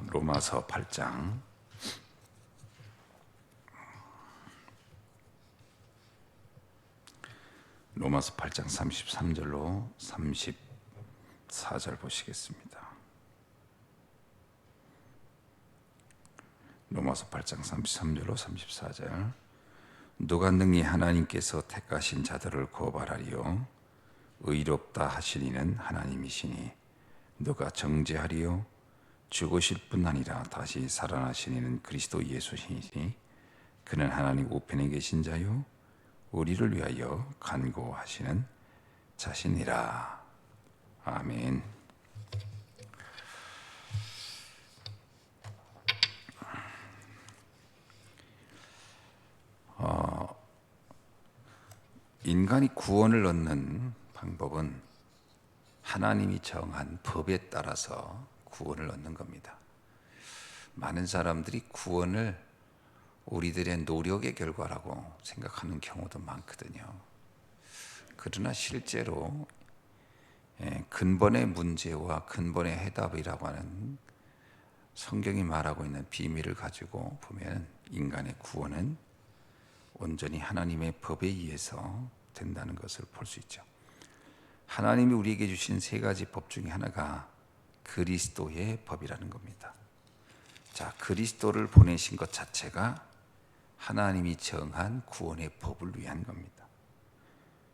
로마서 8장 로마서 8장 33절로 34절 보시겠습니다. 로마서 8장 33절로 34절. 누가 능히 하나님께서 택하신 자들을 고발하리요? 의롭다 하시니는 하나님이시니 누가 정죄하리요? 죽으실 뿐 아니라 다시 살아나시니는 그리스도 예수시니 그는 하나님 우편에 계신 자요 우리를 위하여 간구하시는 자신이라. 아멘. 인간이 구원을 얻는 방법은 하나님이 정한 법에 따라서 구원을 얻는 겁니다. 많은 사람들이 구원을 우리들의 노력의 결과라고 생각하는 경우도 많거든요. 그러나 실제로 근본의 문제와 근본의 해답이라고 하는 성경이 말하고 있는 비밀을 가지고 보면 인간의 구원은 온전히 하나님의 법에 의해서 된다는 것을 볼 수 있죠. 하나님이 우리에게 주신 세 가지 법 중에 하나가 그리스도의 법이라는 겁니다. 자, 그리스도를 보내신 것 자체가 하나님이 정한 구원의 법을 위한 겁니다.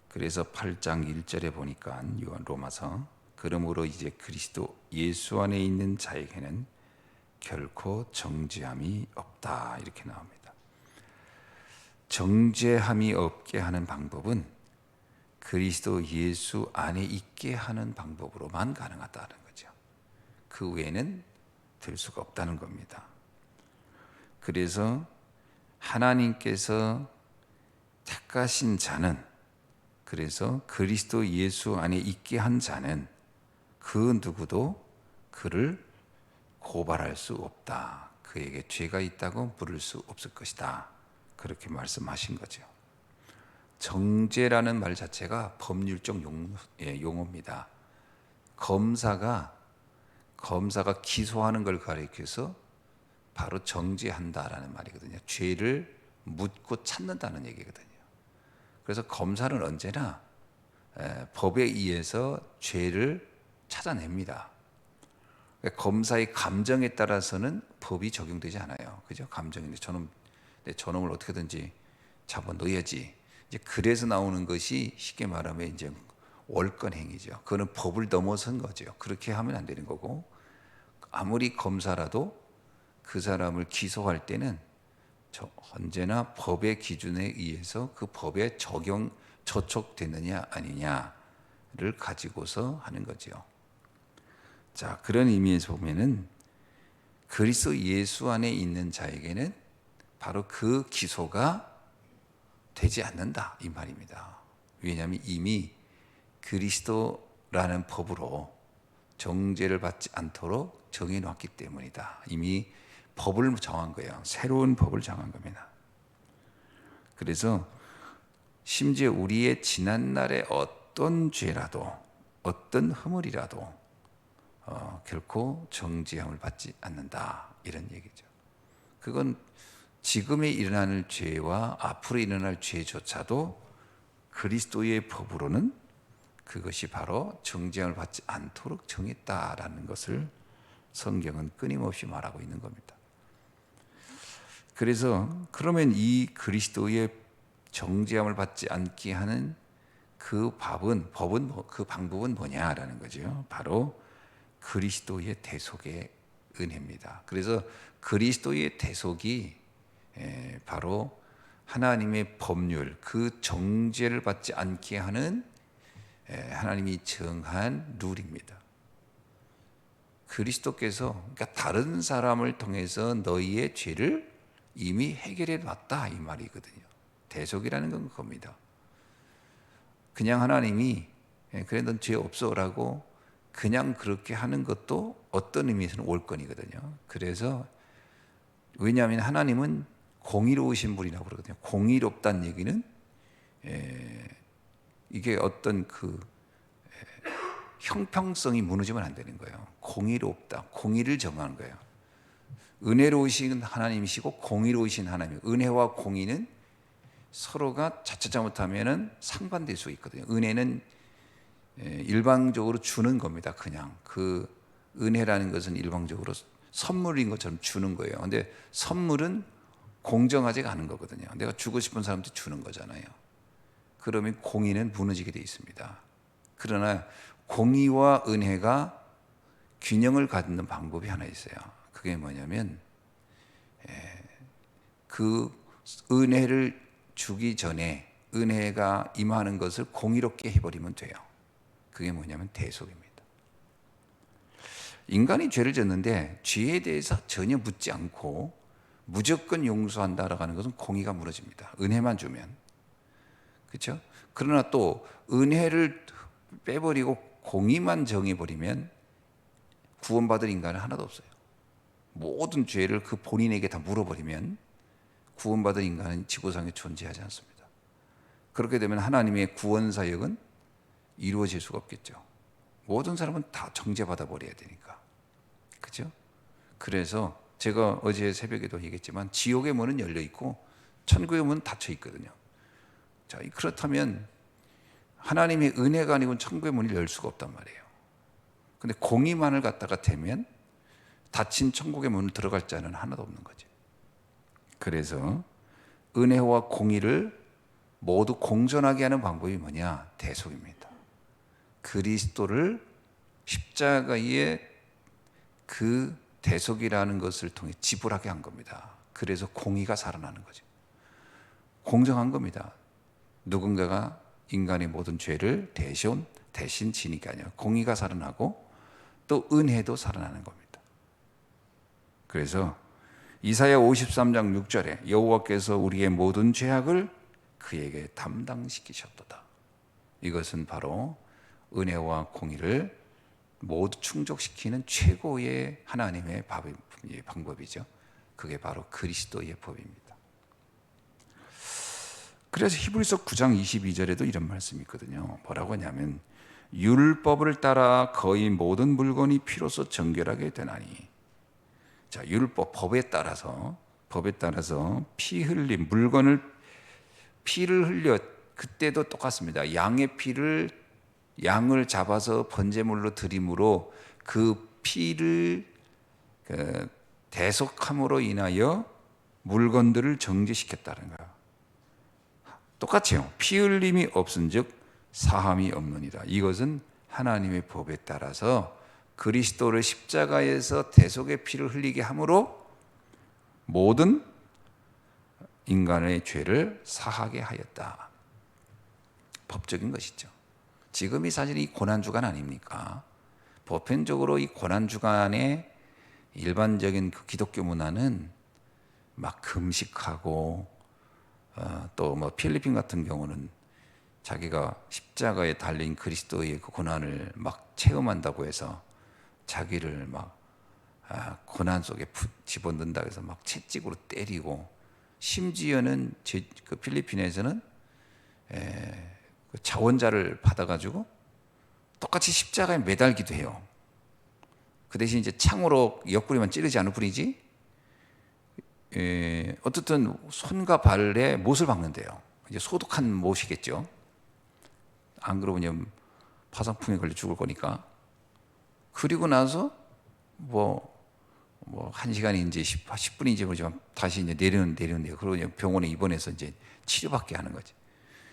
그래서 8장 1절에 보니까 로마서 그러므로 이제 그리스도 예수 안에 있는 자에게는 결코 정죄함이 없다 이렇게 나옵니다. 정죄함이 없게 하는 방법은 그리스도 예수 안에 있게 하는 방법으로만 가능하다는 거죠. 그 외에는 될 수가 없다는 겁니다. 그래서 하나님께서 택하신 자는, 그래서 그리스도 예수 안에 있게 한 자는 그 누구도 그를 고발할 수 없다. 그에게 죄가 있다고 부를 수 없을 것이다. 그렇게 말씀하신 거죠. 정죄라는 말 자체가 법률적 용어입니다. 검사가 기소하는 걸 가리켜서 바로 정죄한다라는 말이거든요. 죄를 묻고 찾는다는 얘기거든요. 그래서 검사는 언제나 법에 의해서 죄를 찾아냅니다. 검사의 감정에 따라서는 법이 적용되지 않아요. 그죠? 감정인데 내 저놈을 어떻게든지 잡아 넣어야지. 이제 그래서 나오는 것이 쉽게 말하면 이제 월권 행위죠. 그거는 법을 넘어선 거죠. 그렇게 하면 안 되는 거고, 아무리 검사라도 그 사람을 기소할 때는 언제나 법의 기준에 의해서 그 법에 저촉됐느냐 아니냐를 가지고서 하는 거죠. 자, 그런 의미에서 보면은 그리스도 예수 안에 있는 자에게는 바로 그 기소가 되지 않는다 이 말입니다. 왜냐하면 이미 그리스도라는 법으로 정죄를 받지 않도록 정해놨기 때문이다. 이미 법을 정한 거예요. 새로운 법을 정한 겁니다. 그래서 심지어 우리의 지난날의 어떤 죄라도 어떤 허물이라도 결코 정죄함을 받지 않는다 이런 얘기죠. 그건 지금에 일어날 죄와 앞으로 일어날 죄조차도 그리스도의 법으로는 그것이 바로 정죄함을 받지 않도록 정했다라는 것을 성경은 끊임없이 말하고 있는 겁니다. 그래서 그러면 이 그리스도의 정죄함을 받지 않게 하는 그 방법은 뭐냐라는 거죠. 바로 그리스도의 대속의 은혜입니다. 그래서 그리스도의 대속이 바로 하나님의 법률, 그 정죄를 받지 않게 하는 하나님이 정한 룰입니다. 그리스도께서 그러니까 다른 사람을 통해서 너희의 죄를 이미 해결해 놨다 이 말이거든요. 대속이라는 건 그겁니다. 그냥 하나님이 그래 넌 죄 없어라고 그냥 그렇게 하는 것도 어떤 의미에서는 올건이거든요. 그래서 왜냐하면 하나님은 공의로우신 분이라고 그러거든요. 공의롭다는 얘기는 이게 어떤 그 형평성이 무너지면 안 되는 거예요. 공의롭다, 공의를 정하는 거예요. 은혜로우신 하나님이시고 공의로우신 하나님. 은혜와 공의는 서로가 자칫 잘못하면은 상반될 수 있거든요. 은혜는 일방적으로 주는 겁니다. 그냥 그 은혜라는 것은 일방적으로 선물인 것처럼 주는 거예요. 근데 선물은 공정하지가 않은 거거든요. 내가 주고 싶은 사람한테 주는 거잖아요. 그러면 공의는 무너지게 돼 있습니다. 그러나 공의와 은혜가 균형을 갖는 방법이 하나 있어요. 그게 뭐냐면 그 은혜를 주기 전에 은혜가 임하는 것을 공의롭게 해버리면 돼요. 그게 뭐냐면 대속입니다. 인간이 죄를 졌는데 죄에 대해서 전혀 묻지 않고 무조건 용서한다라고 하는 것은 공의가 무너집니다. 은혜만 주면. 그렇죠? 그러나 또 은혜를 빼버리고 공의만 정해버리면 구원받을 인간은 하나도 없어요. 모든 죄를 그 본인에게 다 물어버리면 구원받을 인간은 지구상에 존재하지 않습니다. 그렇게 되면 하나님의 구원 사역은 이루어질 수가 없겠죠. 모든 사람은 다 정죄받아 버려야 되니까. 그렇죠? 그래서 제가 어제 새벽에도 얘기했지만 지옥의 문은 열려 있고 천국의 문은 닫혀 있거든요. 자, 그렇다면 하나님의 은혜가 아니고는 천국의 문을 열 수가 없단 말이에요. 근데 공의만을 갖다가 대면 닫힌 천국의 문을 들어갈 자는 하나도 없는 거죠. 그래서 은혜와 공의를 모두 공존하게 하는 방법이 뭐냐? 대속입니다. 그리스도를 십자가의 그 대속이라는 것을 통해 지불하게 한 겁니다. 그래서 공의가 살아나는 거죠. 공정한 겁니다. 누군가가 인간의 모든 죄를 대신 지니까 아니라 공의가 살아나고 또 은혜도 살아나는 겁니다. 그래서 이사야 53장 6절에 여호와께서 우리의 모든 죄악을 그에게 담당시키셨도다. 이것은 바로 은혜와 공의를 모두 충족시키는 최고의 하나님의 방법이죠. 그게 바로 그리스도의 법입니다. 그래서 히브리서 9장 22절에도 이런 말씀이 있거든요. 뭐라고 하냐면 율법을 따라 거의 모든 물건이 피로써 정결하게 되나니. 자, 율법 법에 따라서 피 흘린 물건을 피를 흘려 그때도 똑같습니다. 양을 잡아서 번제물로 드림으로 그 피를 대속함으로 인하여 물건들을 정죄시켰다는 거예요. 똑같아요. 피 흘림이 없은즉 사함이 없느니라. 이것은 하나님의 법에 따라서 그리스도를 십자가에서 대속의 피를 흘리게 함으로 모든 인간의 죄를 사하게 하였다. 법적인 것이죠. 지금이 사실 이 고난주간 아닙니까? 보편적으로 이 고난주간의 일반적인 그 기독교 문화는 막 금식하고 또 뭐 필리핀 같은 경우는 자기가 십자가에 달린 그리스도의 그 고난을 막 체험한다고 해서 자기를 막 고난 속에 집어넣는다고 해서 막 채찍으로 때리고 심지어는 그 필리핀에서는 자원자를 받아가지고 똑같이 십자가에 매달기도 해요. 그 대신 이제 창으로 옆구리만 찌르지 않을 뿐이지 어떻든 손과 발에 못을 박는데요. 이제 소독한 못이겠죠. 안 그러면 파상풍에 걸려 죽을 거니까. 그리고 나서 뭐 1시간이 이제 10분인지 모르지만 다시 이제 내려온대요. 그리고 병원에 입원해서 이제 치료받게 하는 거지.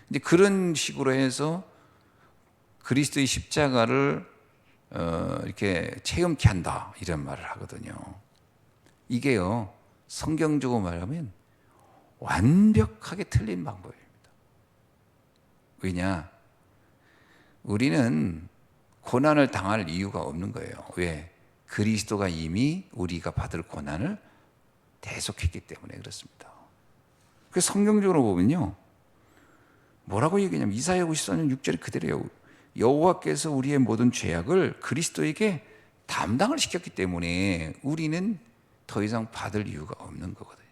근데 그런 식으로 해서 그리스도의 십자가를 이렇게 체험케 한다 이런 말을 하거든요. 이게요 성경적으로 말하면 완벽하게 틀린 방법입니다. 왜냐? 우리는 고난을 당할 이유가 없는 거예요. 왜? 그리스도가 이미 우리가 받을 고난을 대속했기 때문에 그렇습니다. 그래서 성경적으로 보면요 뭐라고 얘기하냐면 이사야 54장 6절이 그대로예요. 여호와께서 우리의 모든 죄악을 그리스도에게 담당을 시켰기 때문에 우리는 더 이상 받을 이유가 없는 거거든요.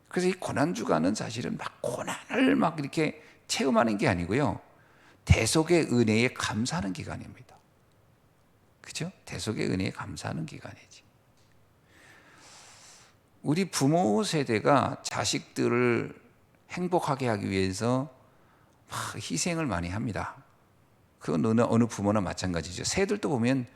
그래서 이 고난주간은 사실은 막 고난을 막 이렇게 체험하는 게 아니고요 대속의 은혜에 감사하는 기간입니다. 그렇죠? 대속의 은혜에 감사하는 기간이지. 우리 부모 세대가 자식들을 행복하게 하기 위해서 막 희생을 많이 합니다. 그건 어느 부모나 마찬가지죠. 새들도 보면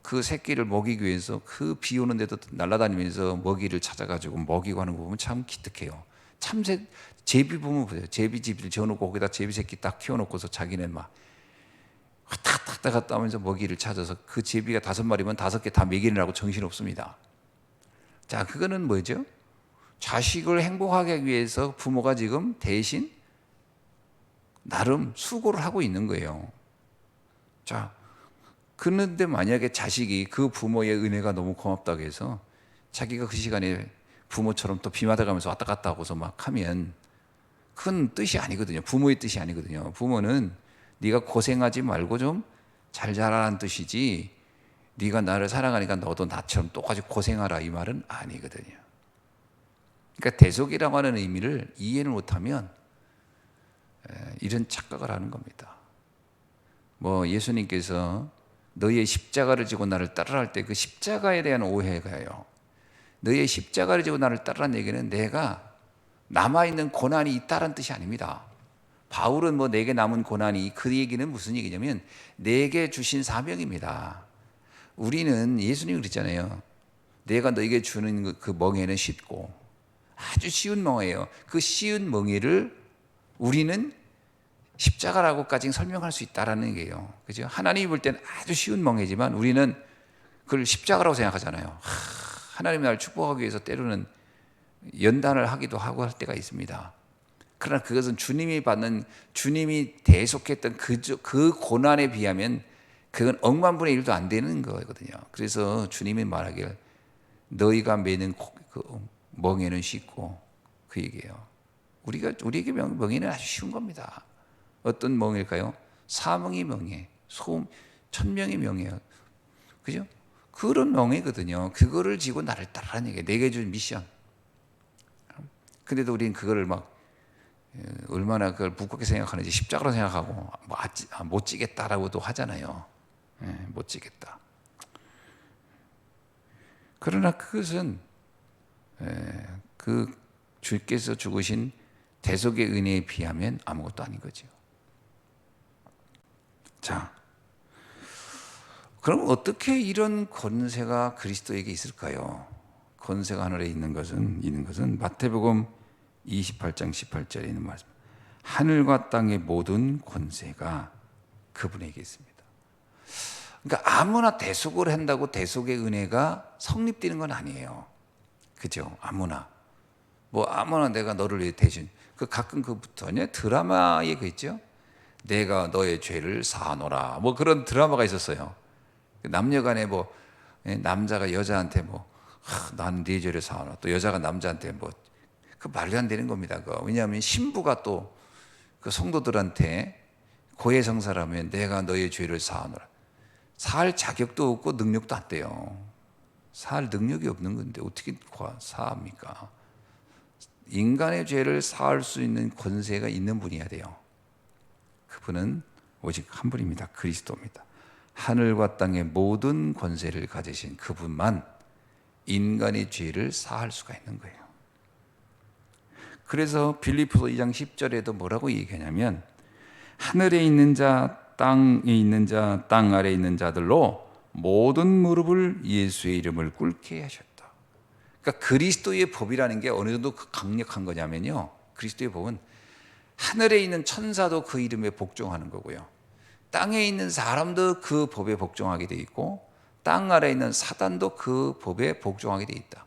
그 새끼를 먹이기 위해서 그 비 오는 데도 날아다니면서 먹이를 찾아가지고 먹이고 하는 거 보면 참 기특해요. 참새 제비 보면 보세요. 제비집을 지어놓고 거기다 제비 새끼 딱 키워놓고서 자기는 막 왔다 갔다 하면서 먹이를 찾아서 그 제비가 5마리면 5개 다 먹이느라고 정신없습니다. 자, 그거는 뭐죠? 자식을 행복하게 하기 위해서 부모가 지금 대신 나름 수고를 하고 있는 거예요. 자, 그런데 만약에 자식이 그 부모의 은혜가 너무 고맙다고 해서 자기가 그 시간에 부모처럼 또 비 맞아가면서 왔다 갔다 하고서 막 하면 그건 뜻이 아니거든요. 부모의 뜻이 아니거든요. 부모는 네가 고생하지 말고 좀 잘 자라라는 뜻이지, 네가 나를 사랑하니까 너도 나처럼 똑같이 고생하라 이 말은 아니거든요. 그러니까 대속이라고 하는 의미를 이해를 못하면 이런 착각을 하는 겁니다. 뭐 예수님께서 너의 십자가를 지고 나를 따르라 할 때 그 십자가에 대한 오해가요. 너의 십자가를 지고 나를 따르라는 얘기는 내가 남아있는 고난이 있다는 뜻이 아닙니다. 바울은 뭐 내게 남은 고난이, 그 얘기는 무슨 얘기냐면 내게 주신 사명입니다. 우리는 예수님이 그랬잖아요. 내가 너에게 주는 그 멍에는 쉽고 아주 쉬운 멍에예요. 그 쉬운 멍에를 우리는 십자가라고까지 설명할 수 있다라는 얘기예요. 그죠? 하나님이 볼 때는 아주 쉬운 멍에지만 우리는 그걸 십자가라고 생각하잖아요. 하나님이 나를 축복하기 위해서 때로는 연단을 하기도 하고 할 때가 있습니다. 그러나 그것은 주님이 대속했던 그 고난에 비하면 그건 억만분의 1도 안 되는 거거든요. 그래서 주님이 말하길 너희가 매는 그 멍에는 쉽고, 그 얘기예요. 우리에게 멍에는 아주 쉬운 겁니다. 어떤 멍일까요? 사명의 명예, 천명의 명예예요. 그죠? 그런 명예거든요. 그거를 지고 나를 따르라는 얘기예요. 내게 준 미션. 근데도 우리는 그거를 막 얼마나 그걸 무겁게 생각하는지 십자가로 생각하고 못 지겠다라고도 하잖아요. 못 지겠다. 그러나 그것은 그 주께서 죽으신 대속의 은혜에 비하면 아무것도 아닌 거죠. 자, 그럼 어떻게 이런 권세가 그리스도에게 있을까요? 권세가 하늘에 있는 것은 마태복음 28장 18절에 있는 말씀. 하늘과 땅의 모든 권세가 그분에게 있습니다. 그러니까 아무나 대속을 한다고 대속의 은혜가 성립되는 건 아니에요. 그죠? 아무나 내가 너를 위해 대신, 가끔 그부터냐 드라마에 그 있죠. 내가 너의 죄를 사하노라, 뭐 그런 드라마가 있었어요. 남녀간에 뭐 남자가 여자한테 나는 네 죄를 사하노라, 또 여자가 남자한테 그 말도 안 되는 겁니다. 왜냐하면 신부가 또 그 성도들한테 고해성사라면 내가 너의 죄를 사하노라, 사할 자격도 없고 능력도 안 돼요. 사할 능력이 없는 건데 어떻게 사합니까? 인간의 죄를 사할 수 있는 권세가 있는 분이어야 돼요. 그분은 오직 한 분입니다. 그리스도입니다. 하늘과 땅의 모든 권세를 가지신 그분만 인간의 죄를 사할 수가 있는 거예요. 그래서 빌립보서 2장 10절에도 뭐라고 얘기하냐면 하늘에 있는 자, 땅에 있는 자, 땅 아래에 있는 자들로 모든 무릎을 예수의 이름을 꿇게 하셨다. 그러니까 그리스도의 법이라는 게 어느 정도 강력한 거냐면요, 그리스도의 법은 하늘에 있는 천사도 그 이름에 복종하는 거고요, 땅에 있는 사람도 그 법에 복종하게 돼 있고, 땅 아래에 있는 사단도 그 법에 복종하게 돼 있다.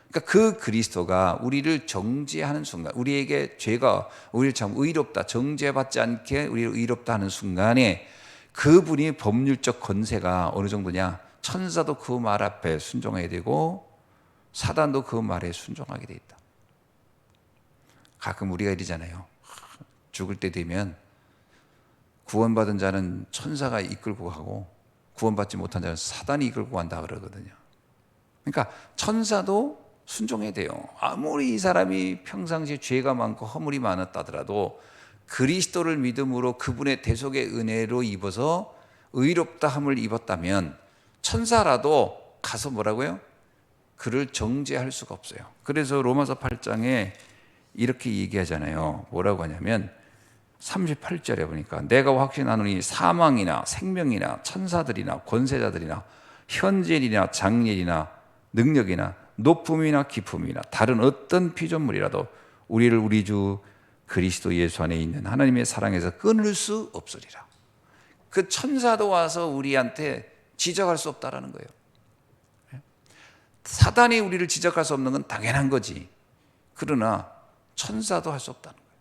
그러니까 그 그리스도가 우리를 정죄하는 순간, 우리에게 죄가 우리를 참 의롭다, 정죄받지 않게 우리를 의롭다 하는 순간에 그분이 법률적 권세가 어느 정도냐, 천사도 그 말 앞에 순종해야 되고 사단도 그 말에 순종하게 돼 있다. 가끔 우리가 이러잖아요. 죽을 때 되면 구원받은 자는 천사가 이끌고 가고 구원받지 못한 자는 사단이 이끌고 간다 그러거든요. 그러니까 천사도 순종해야 돼요. 아무리 이 사람이 평상시에 죄가 많고 허물이 많았다더라도 그리스도를 믿음으로 그분의 대속의 은혜로 입어서 의롭다함을 입었다면 천사라도 가서 뭐라고요? 그를 정죄할 수가 없어요. 그래서 로마서 8장에 이렇게 얘기하잖아요. 뭐라고 하냐면 38절에 보니까 내가 확신하노니 사망이나 생명이나 천사들이나 권세자들이나 현재일이나 장래일이나 능력이나 높음이나 깊음이나 다른 어떤 피조물이라도 우리를 우리 주 그리스도 예수 안에 있는 하나님의 사랑에서 끊을 수 없으리라. 그 천사도 와서 우리한테 지적할 수 없다라는 거예요. 사단이 우리를 지적할 수 없는 건 당연한 거지. 그러나 천사도 할 수 없다는 거예요.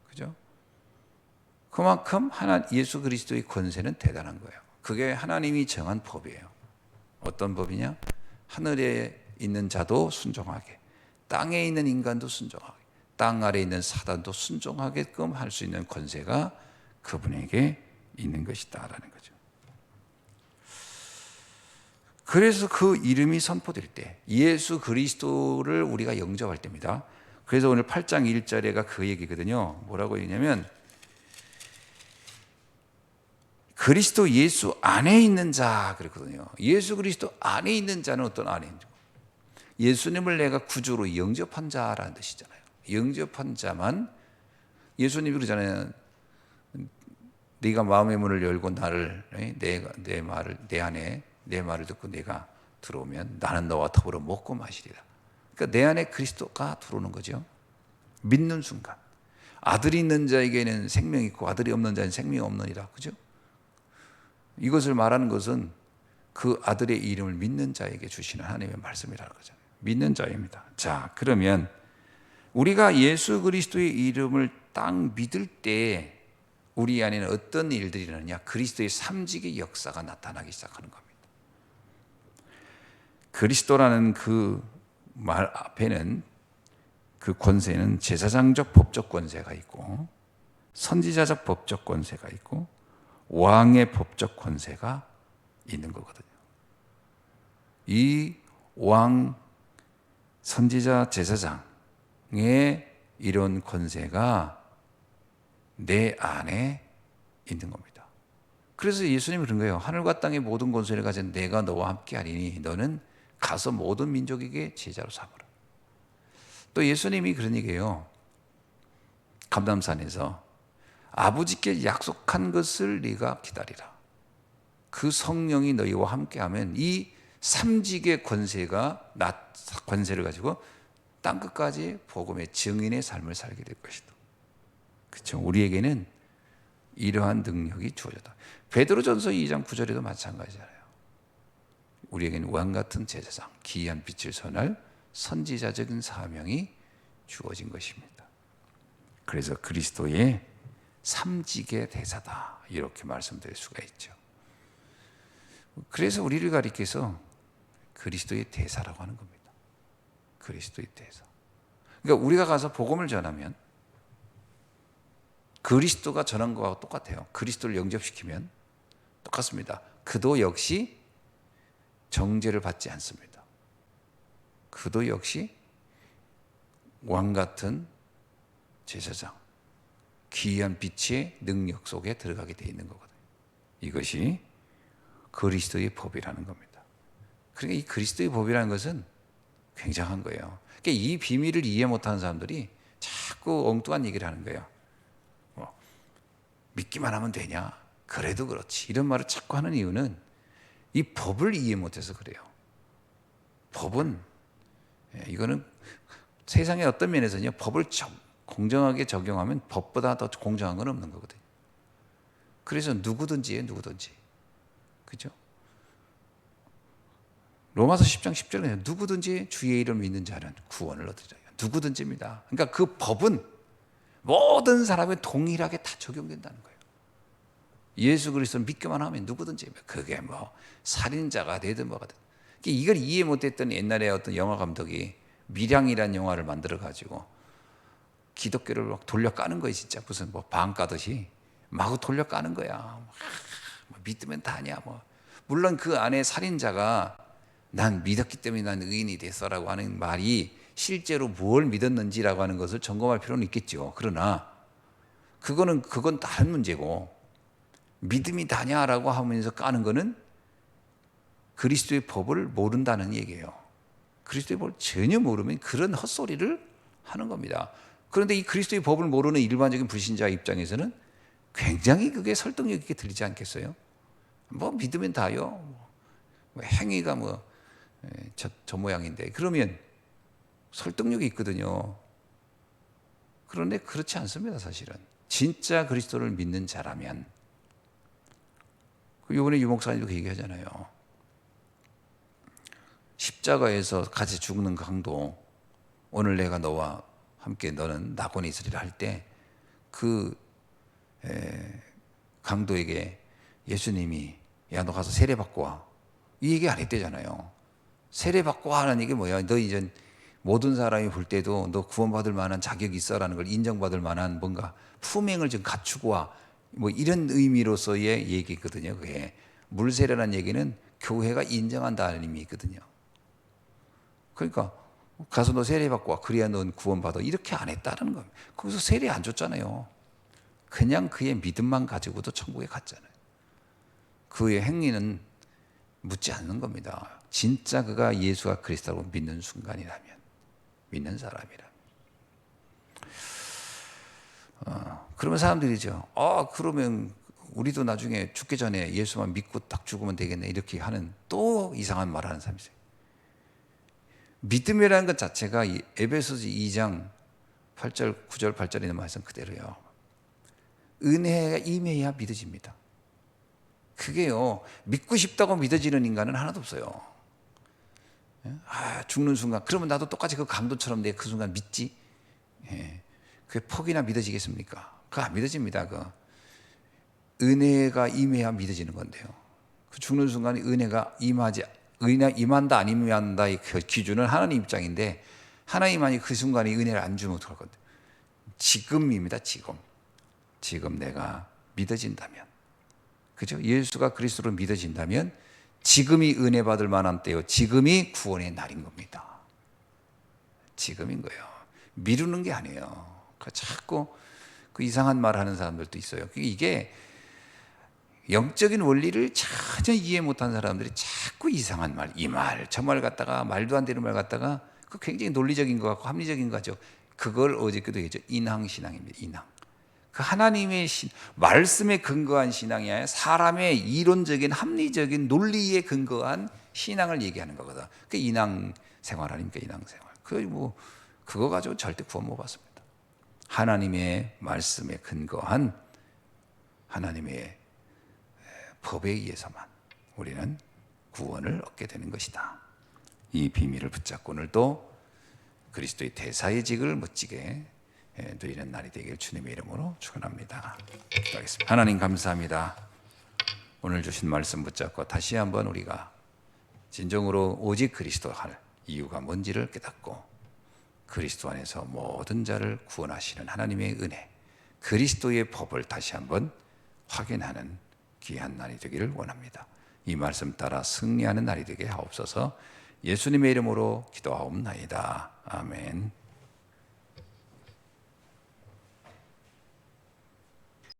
그죠? 그만큼 예수 그리스도의 권세는 대단한 거예요. 그게 하나님이 정한 법이에요. 어떤 법이냐? 하늘에 있는 자도 순종하게, 땅에 있는 인간도 순종하게, 땅 아래에 있는 사단도 순종하게끔 할 수 있는 권세가 그분에게 있는 것이다라는 거죠. 그래서 그 이름이 선포될 때 예수 그리스도를 우리가 영접할 때입니다. 그래서 오늘 8장 1절에가 그 얘기거든요. 뭐라고 얘기냐면 그리스도 예수 안에 있는 자 그랬거든요. 예수 그리스도 안에 있는 자는 어떤 안에인지, 예수님을 내가 구주로 영접한 자라는 뜻이잖아요. 영접한 자만, 예수님이 그러잖아요. 네가 마음의 문을 열고 나를 내 말을 듣고 내가 들어오면 나는 너와 더불어 먹고 마시리라. 그러니까 내 안에 그리스도가 들어오는 거죠. 믿는 순간 아들이 있는 자에게는 생명이 있고 아들이 없는 자는 생명이 없느니라. 그죠? 이것을 말하는 것은 그 아들의 이름을 믿는 자에게 주시는 하나님의 말씀이라는 거잖아요. 믿는 자입니다. 자, 그러면 우리가 예수 그리스도의 이름을 딱 믿을 때 우리 안에는 어떤 일들이 일어나냐? 그리스도의 삼직의 역사가 나타나기 시작하는 겁니다. 그리스도라는 그 말 앞에는 그 권세는 제사장적 법적 권세가 있고 선지자적 법적 권세가 있고 왕의 법적 권세가 있는 거거든요. 이 왕, 선지자, 제사장의 이런 권세가 내 안에 있는 겁니다. 그래서 예수님이 그런 거예요. 하늘과 땅의 모든 권세를 가진 내가 너와 함께 하리니 너는 가서 모든 민족에게 제자로 삼으라. 또 예수님이 그런 얘기해요. 감람산에서 아버지께 약속한 것을 네가 기다리라. 그 성령이 너희와 함께하면 이 삼직의 권세를 가지고 땅 끝까지 복음의 증인의 삶을 살게 될 것이다. 그렇죠? 우리에게는 이러한 능력이 주어졌다. 베드로전서 2장 9절에도 마찬가지잖아요. 우리에게는 왕 같은 제사장, 기이한 빛을 선할 선지자적인 사명이 주어진 것입니다. 그래서 그리스도의 삼직의 대사다 이렇게 말씀드릴 수가 있죠. 그래서 우리를 가리켜서 그리스도의 대사라고 하는 겁니다. 그리스도의 대사. 그러니까 우리가 가서 복음을 전하면 그리스도가 전한 것과 똑같아요. 그리스도를 영접시키면 똑같습니다. 그도 역시 정죄를 받지 않습니다. 그도 역시 왕 같은 제사장, 기이한 빛의 능력 속에 들어가게 돼 있는 거거든요. 이것이 그리스도의 법이라는 겁니다. 그러니까 이 그리스도의 법이라는 것은 굉장한 거예요. 그러니까 이 비밀을 이해 못하는 사람들이 자꾸 엉뚱한 얘기를 하는 거예요. 믿기만 하면 되냐? 그래도 그렇지. 이런 말을 자꾸 하는 이유는 이 법을 이해 못해서 그래요. 법은 이거는 세상의 어떤 면에서는요, 법을 공정하게 적용하면 법보다 더 공정한 건 없는 거거든요. 그래서 누구든지. 그죠? 로마서 10장 10절에 누구든지 주의 이름을 믿는 자는 구원을 얻으리라. 누구든지입니다. 그러니까 그 법은 모든 사람에 동일하게 다 적용된다는 거예요. 예수 그리스도를 믿기만 하면 누구든지, 그게 뭐 살인자가 되든 뭐가 되든. 이걸 이해 못했던 옛날에 어떤 영화 감독이 밀양이라는 영화를 만들어 가지고 기독교를 막 돌려 까는 거예요. 진짜 무슨 뭐 방 까듯이 마구 돌려 까는 거야. 뭐 믿으면 다냐 뭐. 물론 그 안에 살인자가 난 믿었기 때문에 난 의인이 됐어라고 하는 말이 실제로 뭘 믿었는지라고 하는 것을 점검할 필요는 있겠죠. 그러나 그건 다른 문제고, 믿음이 다냐라고 하면서 까는 거는 그리스도의 법을 모른다는 얘기예요. 그리스도의 법을 전혀 모르면 그런 헛소리를 하는 겁니다. 그런데 이 그리스도의 법을 모르는 일반적인 불신자 입장에서는 굉장히 그게 설득력 있게 들리지 않겠어요? 뭐 믿으면 다요. 뭐 행위가 저 모양인데 그러면 설득력이 있거든요. 그런데 그렇지 않습니다, 사실은. 진짜 그리스도를 믿는 자라면. 이번에 유 목사님도 그 얘기하잖아요. 십자가에서 같이 죽는 강도, 오늘 내가 너와 함께 너는 낙원에 있으리라 할 때 그 강도에게 예수님이 야, 너 가서 세례 받고 와. 이 얘기 안 했대잖아요. 세례 받고 와 하는 얘기 뭐야? 너 이제 모든 사람이 볼 때도 너 구원받을 만한 자격이 있어라는 걸 인정받을 만한 뭔가 품행을 좀 갖추고 와. 뭐 이런 의미로서의 얘기거든요. 그게 물세례라는 얘기는 교회가 인정한다는 의미거든요. 그러니까 가서 너 세례 받고 와. 그래야 넌 구원받아. 이렇게 안 했다는 겁니다. 거기서 세례 안 줬잖아요. 그냥 그의 믿음만 가지고도 천국에 갔잖아요. 그의 행위는 묻지 않는 겁니다. 진짜 그가 예수가 그리스도라고 믿는 순간이라면, 믿는 사람이라면. 그러면 사람들이죠. 그러면 우리도 나중에 죽기 전에 예수만 믿고 딱 죽으면 되겠네. 이렇게 하는 또 이상한 말 하는 사람이 있어요. 믿음이라는 것 자체가 에베소서 2장 8절, 9절, 8절에 있는 말씀 그대로요. 은혜가 임해야 믿어집니다. 그게요, 믿고 싶다고 믿어지는 인간은 하나도 없어요. 죽는 순간, 그러면 나도 똑같이 그 강도처럼 내 그 순간 믿지? 그게 퍽이나 믿어지겠습니까? 그거 안 믿어집니다. 그 은혜가 임해야 믿어지는 건데요. 그 죽는 순간에 은혜가 임한다, 안 임한다의 그 기준은 하나님 입장인데, 하나님만이 그 순간에 은혜를 안 주면 어떡할 건데? 지금입니다, 지금. 지금 내가 믿어진다면. 그죠? 예수가 그리스도로 믿어진다면 지금이 은혜 받을 만한 때요. 지금이 구원의 날인 겁니다. 지금인 거예요. 미루는 게 아니에요. 자꾸 그 이상한 말 하는 사람들도 있어요. 이게 영적인 원리를 전혀 이해 못한 사람들이 자꾸 이상한 말, 이 말, 저 말 갖다가 말도 안 되는 말 갖다가 그 굉장히 논리적인 것 같고 합리적인 거죠. 그걸 어저께도 얘기했죠. 인항신앙입니다. 인항. 그 하나님의 말씀에 근거한 신앙이 아니라 사람의 이론적인 합리적인 논리에 근거한 신앙을 얘기하는 거거든. 그 인항 생활 아닙니까? 인항 생활. 그거 가지고 절대 구원 못 받습니다. 하나님의 말씀에 근거한 하나님의 법에 의해서만 우리는 구원을 얻게 되는 것이다. 이 비밀을 붙잡고 오늘도 그리스도의 대사의 직을 멋지게 누리는 날이 되길 주님의 이름으로 축원합니다. 기도하겠습니다. 하나님 감사합니다. 오늘 주신 말씀 붙잡고 다시 한번 우리가 진정으로 오직 그리스도 할 이유가 뭔지를 깨닫고 그리스도 안에서 모든 자를 구원하시는 하나님의 은혜, 그리스도의 법을 다시 한번 확인하는 귀한 날이 되기를 원합니다. 이 말씀 따라 승리하는 날이 되게 하옵소서. 예수님의 이름으로 기도하옵나이다. 아멘.